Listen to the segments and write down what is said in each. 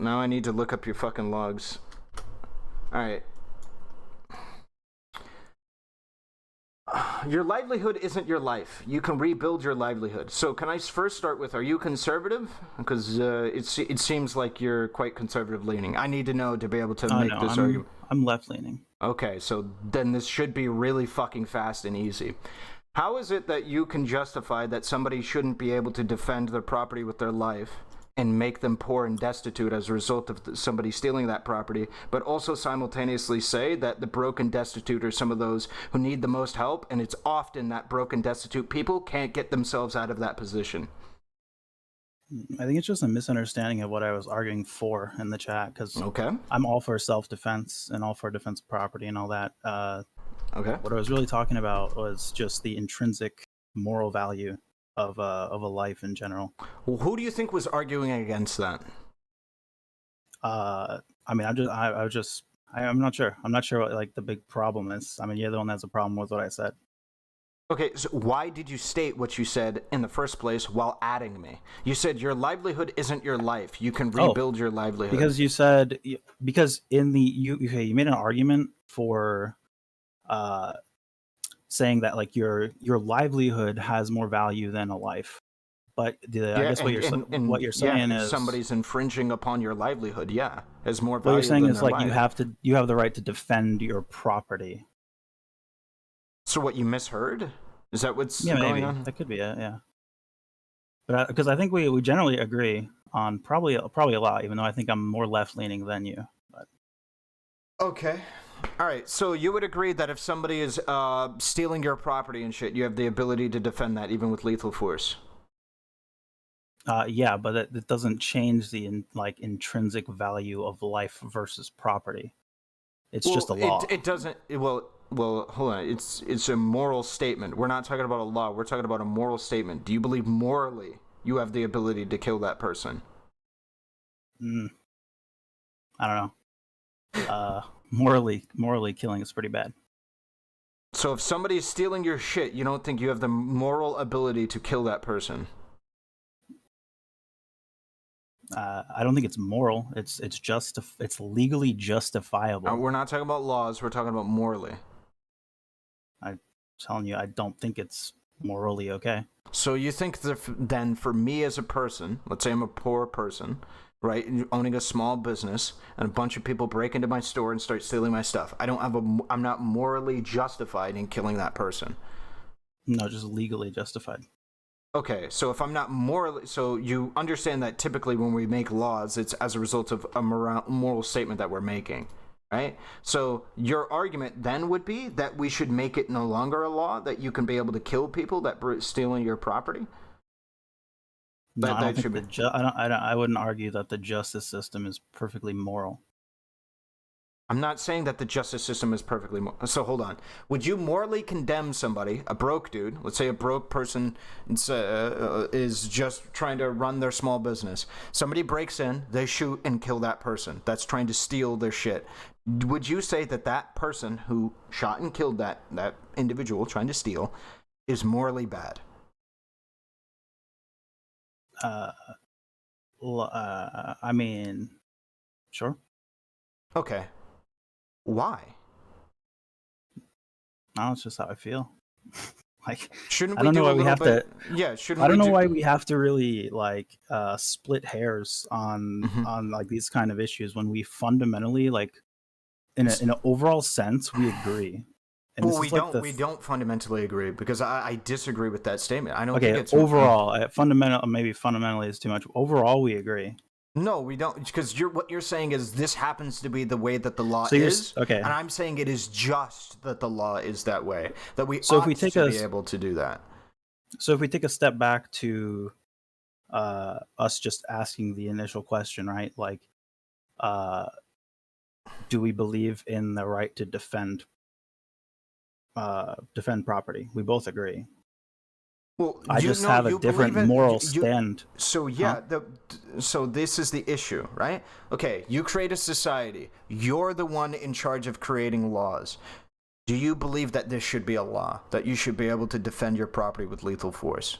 Now I need to look up your fucking logs. Alright. Your livelihood isn't your life. You can rebuild your livelihood. So can I first start with, are you conservative? Because it seems like you're quite conservative leaning. I need to know to be able to make this argument. I'm left leaning. Okay, so then this should be really fucking fast and easy. How is it that you can justify that somebody shouldn't be able to defend their property with their life and make them poor and destitute as a result of somebody stealing that property, but also simultaneously say that the broke and destitute are some of those who need the most help, and it's often that broke and destitute people can't get themselves out of that position? I think it's just a misunderstanding of what I was arguing for in the chat, because Okay. I'm all for self-defense and all for defense of property and all that. Okay. What I was really talking about was just the intrinsic moral value of a life in general. Well, who do you think was arguing against that? I mean, I'm not sure. I'm not sure what like the big problem is. I mean, you're the one that has a problem with what I said. Okay, so why did you state what you said in the first place while adding me? You said your livelihood isn't your life. You can rebuild your livelihood. Because you said, because in the, you made an argument for saying that like your livelihood has more value than a life. But I guess what you're saying is somebody's infringing upon your livelihood. Yeah, has more value. What you're saying than is like life. you have the right to defend your property. So what, you misheard? Is that what's going on? That could be it. Yeah, but because I think we generally agree on probably a lot, even though I think I'm more left leaning than you. But okay. All right, so you would agree that if somebody is stealing your property and shit, you have the ability to defend that even with lethal force? Yeah, but it doesn't change the intrinsic value of life versus property. It's just a law. It doesn't. Well, hold on. It's a moral statement. We're not talking about a law. We're talking about a moral statement. Do you believe morally you have the ability to kill that person? I don't know. Morally killing is pretty bad. So if somebody's stealing your shit, you don't think you have the moral ability to kill that person? I don't think it's moral. It's legally justifiable. We're not talking about laws. We're talking about morally. I'm telling you, I don't think it's morally okay. So you think that then for me as a person, let's say I'm a poor person, right, owning a small business, and a bunch of people break into my store and start stealing my stuff, I'm not morally justified in killing that person? No, just legally justified. Okay, so if I'm not morally... So you understand that typically when we make laws, it's as a result of a moral statement that we're making, right? So your argument then would be that we should make it no longer a law, that you can be able to kill people that stealing your property? No, I wouldn't argue that the justice system is perfectly moral. I'm not saying that the justice system is perfectly moral. So hold on. Would you morally condemn somebody, a broke dude, let's say a broke person is just trying to run their small business. Somebody breaks in, they shoot and kill that person that's trying to steal their shit. Would you say that that person who shot and killed that individual trying to steal is morally bad? I mean, sure. Okay. Why? No, it's just how I feel. Like, shouldn't we I don't know why we have to. Yeah, shouldn't I don't we know why we have to really split hairs on like these kind of issues when we fundamentally in an overall sense we agree. And well, we don't fundamentally agree, because I disagree with that statement. I don't think it's overall. Maybe fundamentally is too much. Overall, we agree. No, we don't, because what you're saying is this happens to be the way that the law is, okay, and I'm saying it is just that the law is that way, that we ought to be able to do that. So if we take a step back to us just asking the initial question, right? Like, do we believe in the right to defend property? We both agree. Well, I just have a different moral stand. So yeah, so this is the issue, right? Okay, you create a society. You're the one in charge of creating laws. Do you believe that this should be a law, that you should be able to defend your property with lethal force?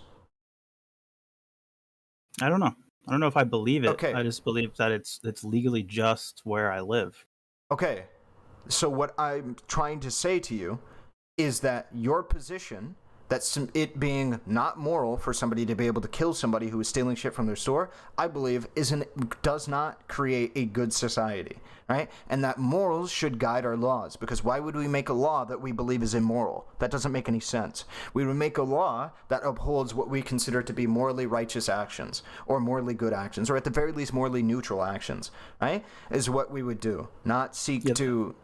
I don't know. I don't know if I believe it. Okay. I just believe that it's legally just where I live. Okay. So what I'm trying to say to you is that your position, that it being not moral for somebody to be able to kill somebody who is stealing shit from their store, I believe does not create a good society, right? And that morals should guide our laws, because why would we make a law that we believe is immoral? That doesn't make any sense. We would make a law that upholds what we consider to be morally righteous actions, or morally good actions, or at the very least morally neutral actions, right? Is what we would do, not seek to...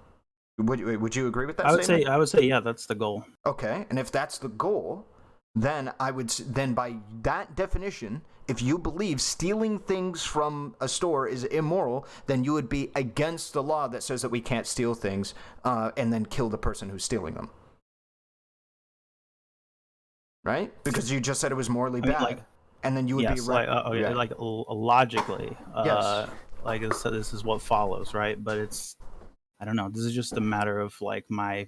Would you agree with that statement? I would say, yeah, that's the goal. Okay, and if that's the goal, then then by that definition, if you believe stealing things from a store is immoral, then you would be against the law that says that we can't steal things and then kill the person who's stealing them. Right? Because you just said it was morally bad, and then you would be right. Logically, yes. So this is what follows, right? But I don't know. This is just a matter of like my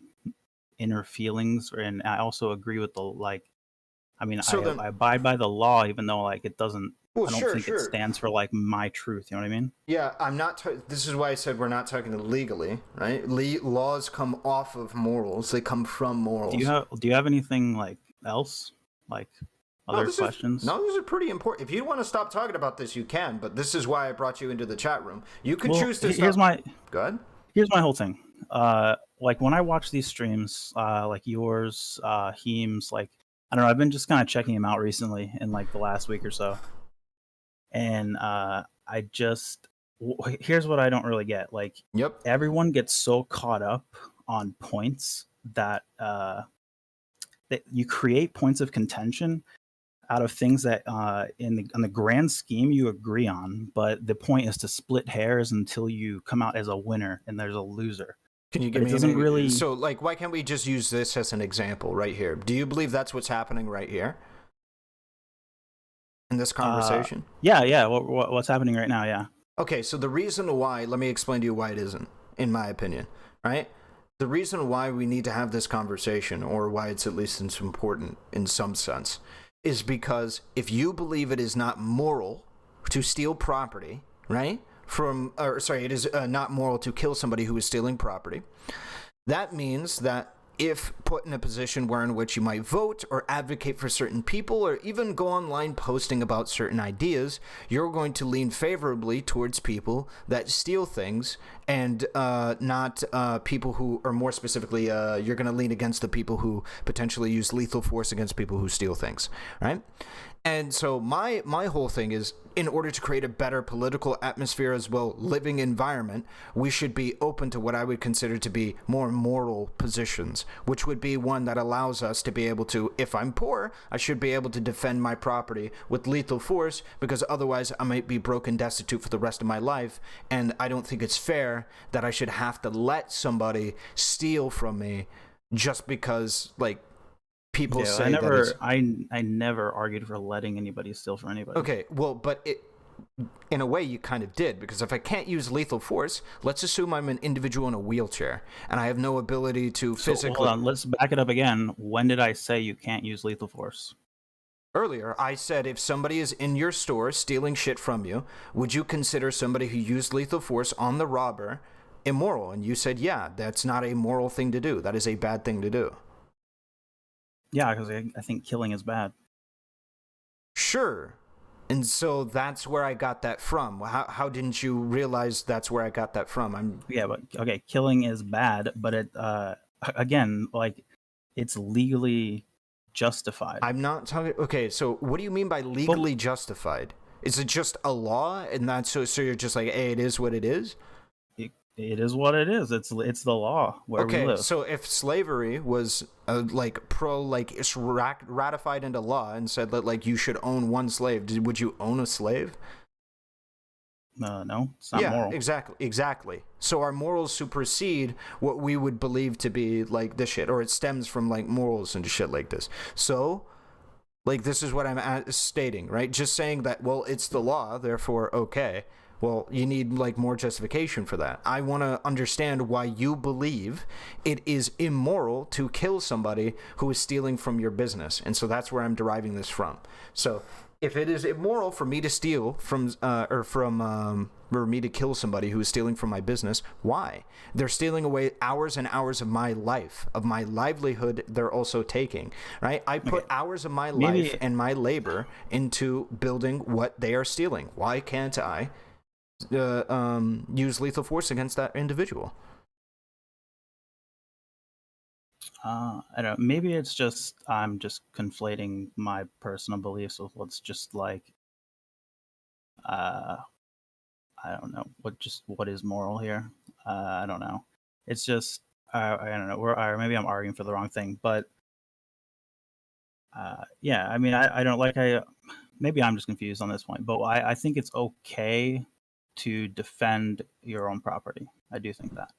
inner feelings, and I also agree with I abide by the law, even though like it doesn't. Well, I don't think it stands for like my truth. You know what I mean? Yeah, I'm not. This is why I said we're not talking legally, right? Laws come off of morals; they come from morals. Do you have anything like else, like other questions? These are pretty important. If you want to stop talking about this, you can. But this is why I brought you into the chat room. You can choose to stop. Go ahead. Here's my whole thing. Like when I watch these streams, like yours, Heem's, like I don't know, I've been just kind of checking him out recently in like the last week or so, and here's what I don't really get. Like, everyone gets so caught up on points that that you create points of contention out of things that in the grand scheme you agree on, but the point is to split hairs until you come out as a winner and there's a loser. Can you give me so like why can't we just use this as an example right here? Do you believe that's what's happening right here in this conversation? Yeah. What's happening right now? Yeah. Okay, so the reason why, let me explain to you why it isn't, in my opinion, right? The reason why we need to have this conversation, or why it's at least important in some sense, is because if you believe it is not moral to steal property, right? It is not moral to kill somebody who is stealing property. That means that if put in a position in which you might vote or advocate for certain people or even go online posting about certain ideas, you're going to lean favorably towards people that steal things and not people who, or more specifically, you're going to lean against the people who potentially use lethal force against people who steal things, right? And so my whole thing is, in order to create a better political atmosphere as well, living environment, we should be open to what I would consider to be more moral positions, which would be one that allows us to be able to, if I'm poor, I should be able to defend my property with lethal force, because otherwise I might be broke and destitute for the rest of my life, and I don't think it's fair that I should have to let somebody steal from me just because, like, people say I never argued for letting anybody steal from anybody. Okay, well, but in a way you kind of did, because if I can't use lethal force, let's assume I'm an individual in a wheelchair and I have no ability to physically... Hold on, let's back it up again. When did I say you can't use lethal force? Earlier, I said if somebody is in your store stealing shit from you, would you consider somebody who used lethal force on the robber immoral? And you said, yeah, that's not a moral thing to do. That is a bad thing to do. Yeah, because I think killing is bad. Sure. And so that's where I got that from. How didn't you realize that's where I got that from? Yeah, but okay, killing is bad, but it again, like, it's legally justified. I'm not talking... Okay, so what do you mean by legally justified? Is it just a law, and that's so you're just like, hey, it is what it is? It is what it is. It's the law where we live. So if slavery was it's ratified into law and said that like you should own one slave, would you own a slave? No, it's not moral. Exactly. So our morals supersede what we would believe to be like this shit, or it stems from like morals and shit like this. So, like, this is what I'm stating, right? Just saying that, well, it's the law, therefore okay. Well, you need like more justification for that. I want to understand why you believe it is immoral to kill somebody who is stealing from your business. And so that's where I'm deriving this from. So If it is immoral for me to steal or me to kill somebody who is stealing from my business, why? They're stealing away hours and hours of my life, of my livelihood. They're also taking, right? I put hours of my life and my labor into building what they are stealing. Why can't I use lethal force against that individual? I don't know. Maybe it's just I'm just conflating my personal beliefs with what's just like, I don't know what is moral here. I don't know. It's just I don't know. Or maybe I'm arguing for the wrong thing, but yeah. I mean, I don't like maybe I'm just confused on this point, but I think it's okay to defend your own property. I do think that.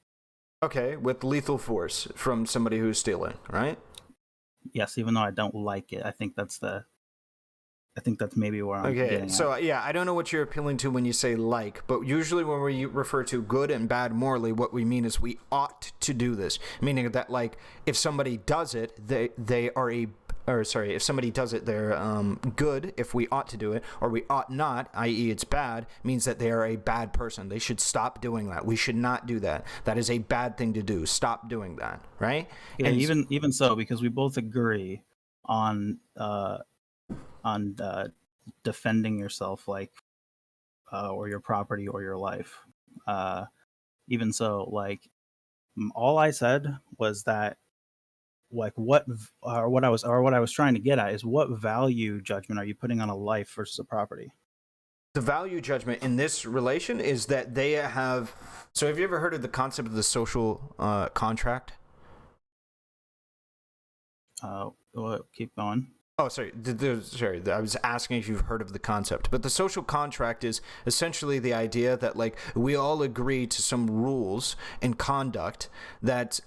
Okay, with lethal force from somebody who's stealing, right? Yes, even though I don't like it, I think that's maybe where I'm getting at. So yeah, I don't know what you're appealing to when you say like, but usually when we refer to good and bad morally, what we mean is we ought to do this, meaning that like if somebody does it, if somebody does it, they're good if we ought to do it, or we ought not, i.e. it's bad, means that they are a bad person. They should stop doing that. We should not do that. That is a bad thing to do. Stop doing that, right? Yeah, and even so, because we both agree on defending yourself, like or your property or your life. Even so, like all I said was that like what I was trying to get at is what value judgment are you putting on a life versus a property? The value judgment in this relation is that they have. So have you ever heard of the concept of the social contract? Well, keep going. Oh, sorry. I was asking if you've heard of the concept. But the social contract is essentially the idea that, like, we all agree to some rules and conduct that,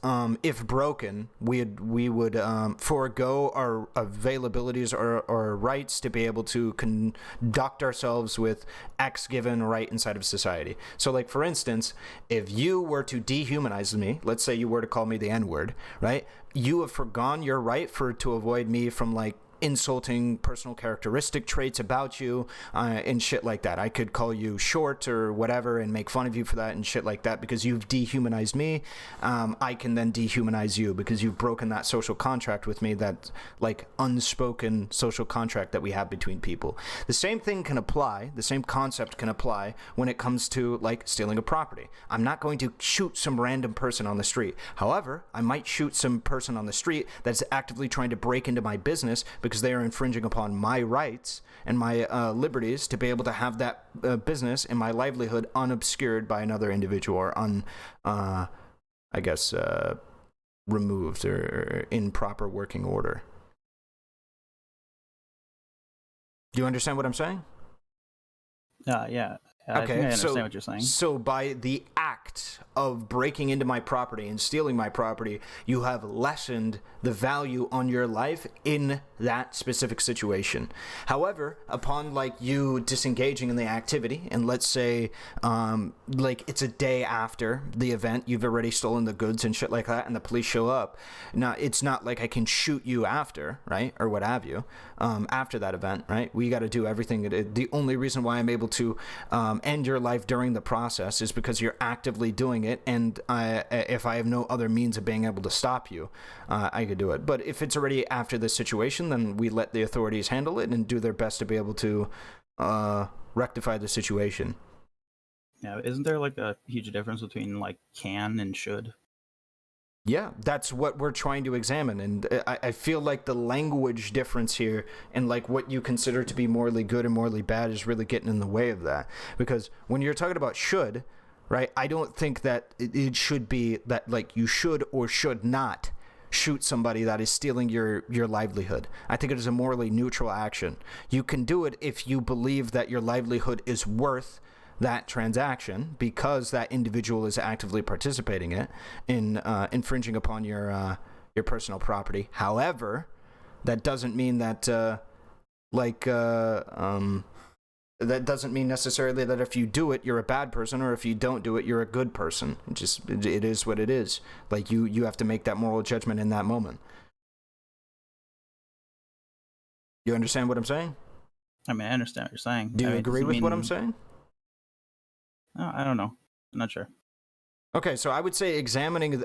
if broken, we would forego our availabilities or our rights to be able to conduct ourselves with X given right inside of society. So, like, for instance, if you were to dehumanize me, let's say you were to call me the N-word, right? You have forgone your right to avoid me from, like, insulting personal characteristic traits about you and shit like that. I could call you short or whatever and make fun of you for that and shit like that because you've dehumanized me. I can then dehumanize you because you've broken that social contract with me, that like unspoken social contract that we have between people. The same thing can apply, the same concept can apply when it comes to like stealing a property. I'm not going to shoot some random person on the street. However, I might shoot some person on the street that's actively trying to break into my business because they are infringing upon my rights and my liberties to be able to have that business and my livelihood unobscured by another individual or removed or in proper working order. Do you understand what I'm saying? Yeah. I think I understand what you're saying. So by the act of breaking into my property and stealing my property, you have lessened the value on your life in that specific situation. However, upon like you disengaging in the activity, and let's say like it's a day after the event, you've already stolen the goods and shit like that, and the police show up. Now, it's not like I can shoot you after, right, or what have you, after that event, right? We got to do everything. The only reason why I'm able to end your life during the process is because you're actively doing it, and if I have no other means of being able to stop you, I could do it. But if it's already after this situation, then we let the authorities handle it and do their best to be able to rectify the situation. Yeah, isn't there like a huge difference between like can and should? Yeah, that's what we're trying to examine, and I feel like the language difference here and like what you consider to be morally good and morally bad is really getting in the way of that. Because when you're talking about should, right, I don't think that it should be that like you should or should not shoot somebody that is stealing your livelihood. I think it is a morally neutral action. You can do it if you believe that your livelihood is worth that transaction because that individual is actively participating in infringing upon your personal property. However, that doesn't mean that that doesn't mean necessarily that if you do it you're a bad person, or if you don't do it you're a good person. It is what it is. Like you have to make that moral judgment in that moment. You understand what I'm saying? I mean, I understand what you're saying. Do you agree with what I'm mean... saying? I don't know. I'm not sure. Okay, so I would say examining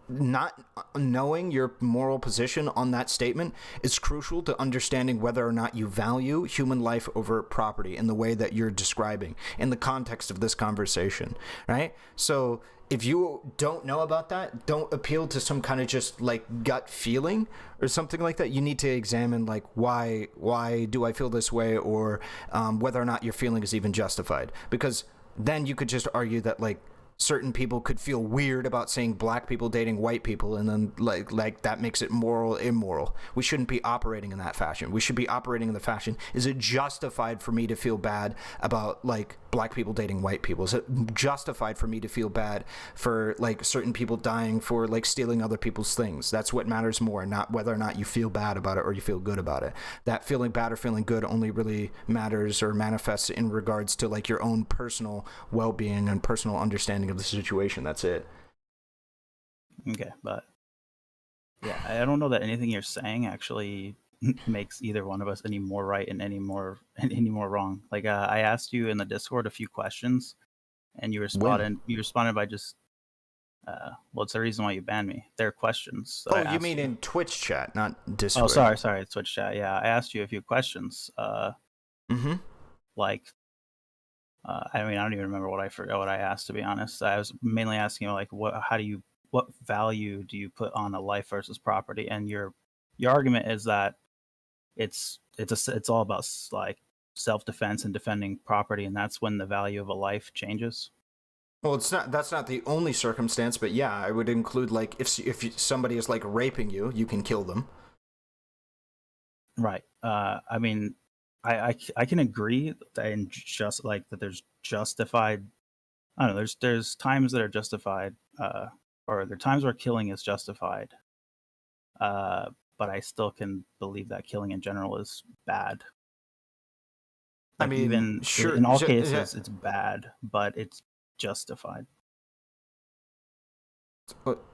not knowing your moral position on that statement is crucial to understanding whether or not you value human life over property in the way that you're describing in the context of this conversation, right? So if you don't know about that, don't appeal to some kind of just like gut feeling or something like that. You need to examine like why do I feel this way, or whether or not your feeling is even justified, because then you could just argue that like certain people could feel weird about saying black people dating white people, and then like that makes it immoral. We shouldn't be operating in that fashion. We should be operating in the fashion, is it justified for me to feel bad about like black people dating white people? Is it justified for me to feel bad for like certain people dying for like stealing other people's things? That's what matters more, not whether or not you feel bad about it or you feel good about it. That feeling bad or feeling good only really matters or manifests in regards to like your own personal well-being and personal understanding of the situation. That's it. Okay, but yeah, I don't know that anything you're saying actually makes either one of us any more right and any more wrong. Like I asked you in the Discord a few questions, and you responded by just well, it's the reason why you banned me. They're questions. Oh, you mean in Twitch chat, not Discord? Oh, sorry, Twitch chat. Yeah, I asked you a few questions. Like, I mean, I don't even remember what I asked, to be honest. I was mainly asking you like, what value do you put on a life versus property? And your argument is that it's all about like self-defense and defending property, and that's when the value of a life changes. Well, that's not the only circumstance, but yeah, I would include like if somebody is like raping you, you can kill them. Right. I mean, I can agree that in just like that there's justified. I don't know. There's times that are justified, or there are times where killing is justified. But I still can believe that killing in general is bad. Like, I mean, even sure, in all cases, it's bad, but it's justified.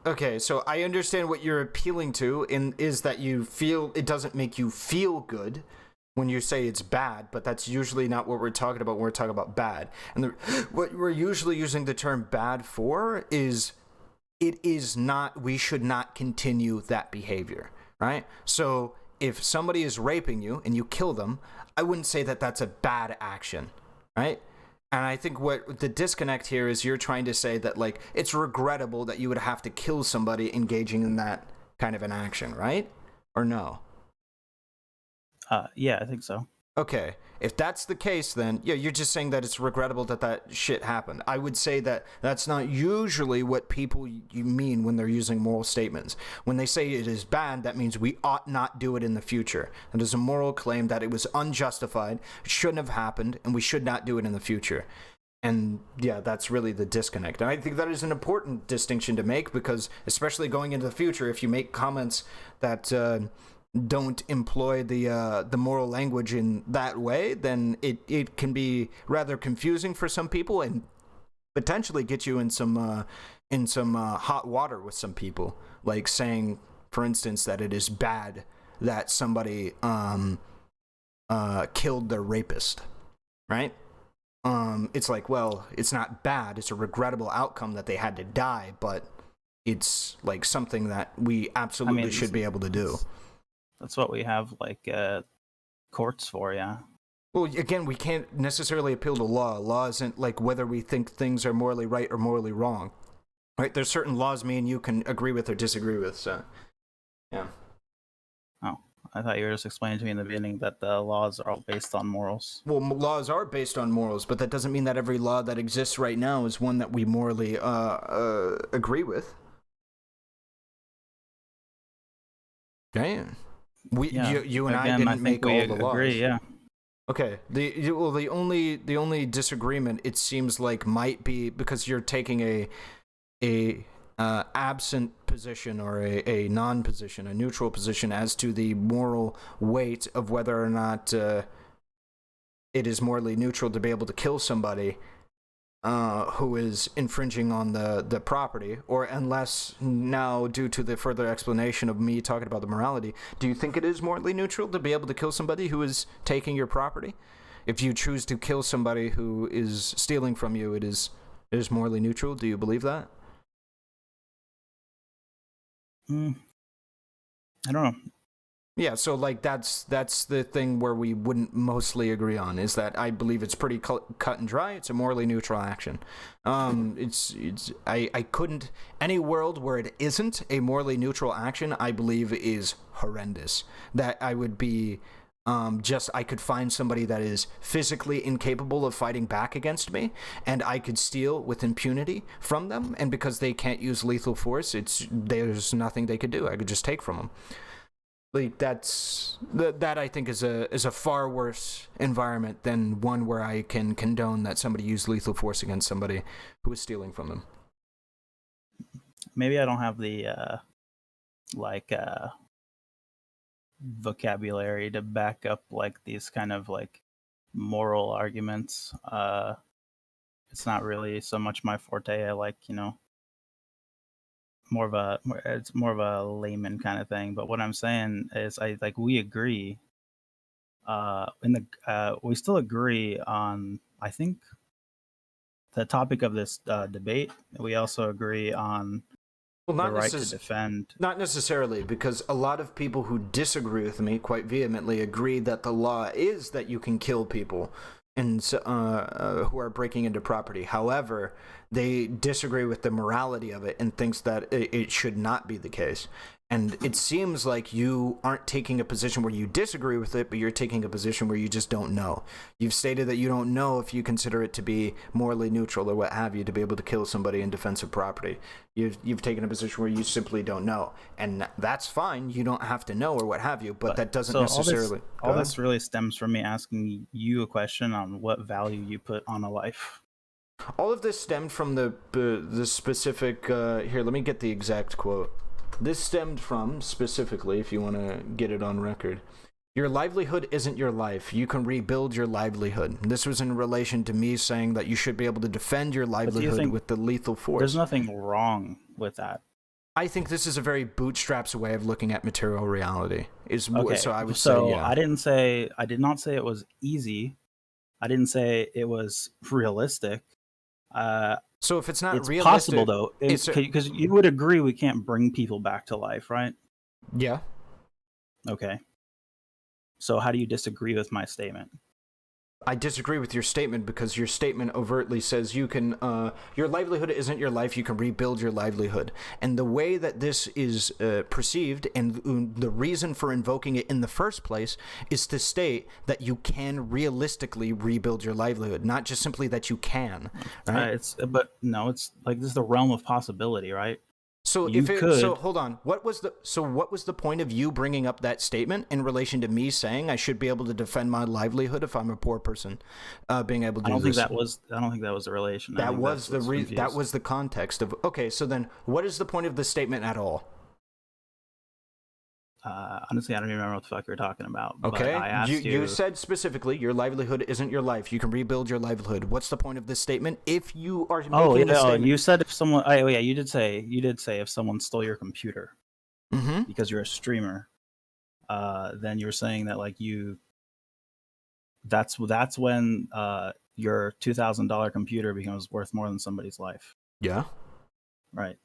Okay, so I understand what you're appealing to, is that you feel it doesn't make you feel good when you say it's bad, but that's usually not what we're talking about when we're talking about bad. And what we're usually using the term bad for is it is not, we should not continue that behavior, right? So if somebody is raping you and you kill them, I wouldn't say that that's a bad action, right? And I think what the disconnect here is, you're trying to say that like it's regrettable that you would have to kill somebody engaging in that kind of an action, right? Or no? Yeah, I think so. Okay, if that's the case, then yeah, you're just saying that it's regrettable that shit happened. I would say that that's not usually what people you mean when they're using moral statements. When they say it is bad, that means we ought not do it in the future. It is a moral claim that it was unjustified, it shouldn't have happened, and we should not do it in the future. And yeah, that's really the disconnect. And I think that is an important distinction to make, because especially going into the future, if you make comments that don't employ the moral language in that way, then it can be rather confusing for some people and potentially get you in some hot water with some people, like saying, for instance, that it is bad that somebody killed their rapist, right? It's like, well, it's not bad, it's a regrettable outcome that they had to die, but it's like something that we absolutely should be able to do. That's what we have like courts for, yeah. Well, again, we can't necessarily appeal to law. Law isn't like whether we think things are morally right or morally wrong, right? There's certain laws me and you can agree with or disagree with, so yeah. Oh, I thought you were just explaining to me in the beginning that the laws are all based on morals. Well, laws are based on morals, but that doesn't mean that every law that exists right now is one that we morally agree with. Okay. You and I didn't make all the laws. Agree, yeah. Okay. The only disagreement, it seems like, might be because you're taking a absent position or a non-position, a neutral position as to the moral weight of whether or not it is morally neutral to be able to kill somebody. who is infringing on the property, or unless now, due to the further explanation of me talking about the morality, do you think it is morally neutral to be able to kill somebody who is taking your property? If you choose to kill somebody who is stealing from you, it is morally neutral. Do you believe that? I don't know. Yeah, so like that's the thing where we wouldn't mostly agree on, is that I believe it's pretty cut and dry. It's a morally neutral action. I couldn't, any world where it isn't a morally neutral action, I believe is horrendous. That I would be I could find somebody that is physically incapable of fighting back against me, and I could steal with impunity from them, and because they can't use lethal force, there's nothing they could do. I could just take from them. Like that I think is a far worse environment than one where I can condone that somebody used lethal force against somebody who was stealing from them. Maybe I don't have the vocabulary to back up like these kind of like moral arguments. It's not really so much my forte. I like, it's more of a layman kind of thing. But what I'm saying is, we agree. We still agree on, I think, the topic of this debate. We also agree on the right to defend. Not necessarily, because a lot of people who disagree with me quite vehemently agree that the law is that you can kill people and who are breaking into property. However, they disagree with the morality of it and thinks that it should not be the case. And it seems like you aren't taking a position where you disagree with it, but you're taking a position where you just don't know. You've stated that you don't know if you consider it to be morally neutral or what have you to be able to kill somebody in defense of property. You've taken a position where you simply don't know. And that's fine. You don't have to know or what have you, but that doesn't necessarily... All this really stems from me asking you a question on what value you put on a life. All of this stemmed from the specific... here, let me get the exact quote. This stemmed from, specifically, if you want to get it on record, your livelihood isn't your life. You can rebuild your livelihood. This was in relation to me saying that you should be able to defend your livelihood with the lethal force. There's nothing wrong with that. I think this is a very Bootstraps way of looking at material reality. Okay. So I would say, yeah. I did not say it was easy. I didn't say it was realistic. So if it's not it's realistic, possible though, because you would agree we can't bring people back to life, right? Yeah. Okay. So how do you disagree with my statement? I disagree with your statement because your statement overtly says you can, your livelihood isn't your life, you can rebuild your livelihood. And the way that this is perceived, and the reason for invoking it in the first place, is to state that you can realistically rebuild your livelihood, not just simply that you can. Right? But no, it's like this is the realm of possibility, right? So so hold on. What was the point of you bringing up that statement in relation to me saying I should be able to defend my livelihood if I'm a poor person, being able to? I don't think that was the relation. That was the context of. Okay, so then what is the point of the statement at all? Honestly, I don't even remember what the fuck you're talking about. Okay, I asked you said specifically your livelihood isn't your life. You can rebuild your livelihood. What's the point of this statement if you are making this statement? You said if someone... you did say if someone stole your computer because you're a streamer, then you're saying that like you... That's when your $2,000 computer becomes worth more than somebody's life. Yeah. Right.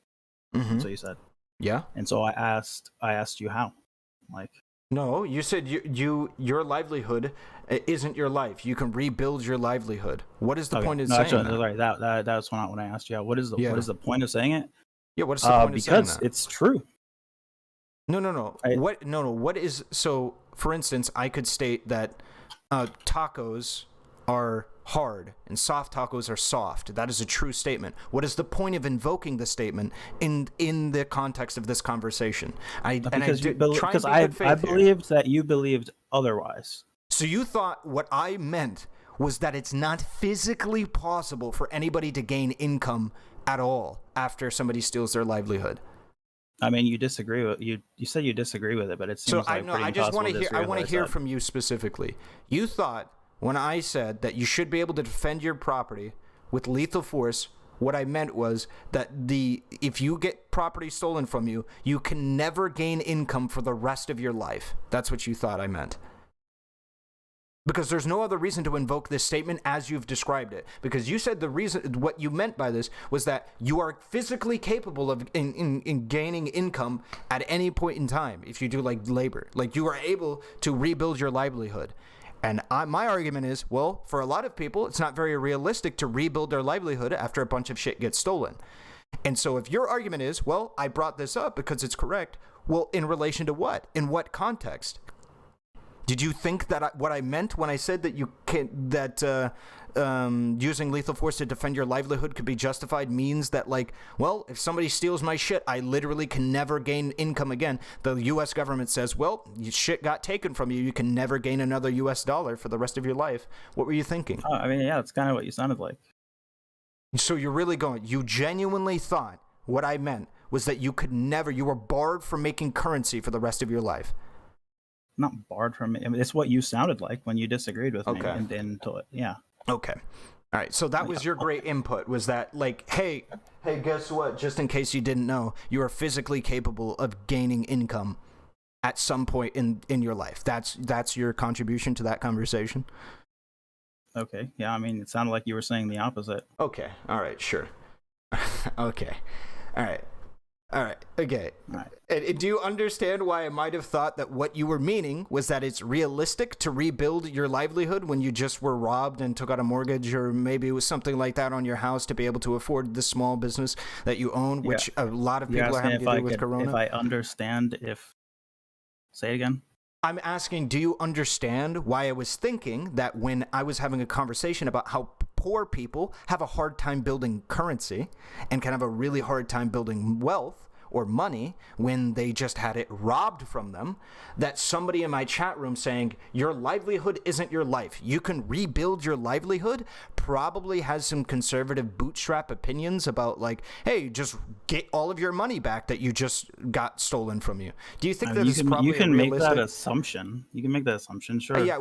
Mm-hmm. So you said. Yeah. And so I asked you how. Like, no, you said your livelihood isn't your life. You can rebuild your livelihood. What is the point of saying that? Right, that's when I asked you. What is the point of saying it? Yeah, what is the point of saying that? Because it's true. No. What is so? For instance, I could state that tacos are hard and soft tacos are soft. That is a true statement. What is the point of invoking the statement in the context of this conversation? I believed that you believed otherwise. So you thought what I meant was that it's not physically possible for anybody to gain income at all after somebody steals their livelihood. I mean, you disagree with you said you disagree with it, but it seems like I just want to hear. I want to hear from you specifically. You thought when I said that you should be able to defend your property with lethal force, what I meant was that if you get property stolen from you, you can never gain income for the rest of your life. That's what you thought I meant. Because there's no other reason to invoke this statement as you've described it. Because you said what you meant by this was that you are physically capable of in gaining income at any point in time if you do like labor. Like you are able to rebuild your livelihood. And my argument is, well, for a lot of people, it's not very realistic to rebuild their livelihood after a bunch of shit gets stolen. And so if your argument is, well, I brought this up because it's correct, well, in relation to what? In what context? Did you think that what I meant when I said that using lethal force to defend your livelihood could be justified means that, like, well, if somebody steals my shit, I literally can never gain income again. The U.S. government says, well, your shit got taken from you. You can never gain another U.S. dollar for the rest of your life. What were you thinking? I mean, yeah, that's kind of what you sounded like. So you're really you genuinely thought what I meant was that you were barred from making currency for the rest of your life. Not barred from it. I mean, it's what you sounded like when you disagreed with me. And yeah. Okay. All right. So that was your great input, was that, like, hey, guess what? Just in case you didn't know, you are physically capable of gaining income at some point in your life. That's your contribution to that conversation. Okay. Yeah. I mean, it sounded like you were saying the opposite. Okay. All right. Sure. Okay. All right. Okay. All right. And do you understand why I might have thought that what you were meaning was that it's realistic to rebuild your livelihood when you just were robbed and took out a mortgage, or maybe it was something like that on your house to be able to afford the small business that you own, which a lot of people are having to do with Corona? If I understand, say it again. I'm asking, do you understand why I was thinking that when I was having a conversation about how poor people have a hard time building currency and can have a really hard time building wealth or money when they just had it robbed from them, that somebody in my chat room saying, your livelihood isn't your life, you can rebuild your livelihood, probably has some conservative bootstrap opinions about, like, hey, just get all of your money back that you just got stolen from you. Do you think you can make that assumption? You can make that assumption, sure. Yeah,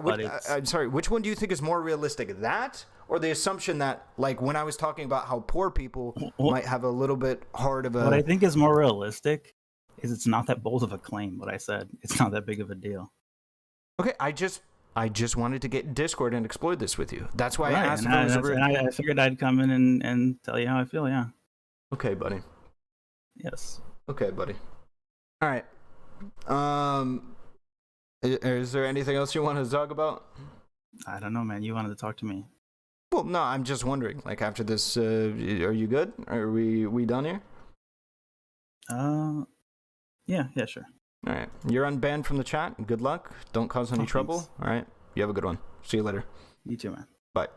I'm sorry, which one do you think is more realistic, that or the assumption that, like, when I was talking about how poor people might have a little bit hard of a... What I think is more realistic is it's not that bold of a claim, what I said. It's not that big of a deal. Okay, I just wanted to get in Discord and explore this with you. That's why I asked if it was I figured I'd come in and tell you how I feel, yeah. Okay, buddy. Yes. Okay, buddy. All right. Is there anything else you want to talk about? I don't know, man. You wanted to talk to me. Well, no, I'm just wondering, like, after this, are you good? Are we done here? Yeah, sure. All right. You're unbanned from the chat. Good luck. Don't cause any trouble. Thanks. All right. You have a good one. See you later. You too, man. Bye.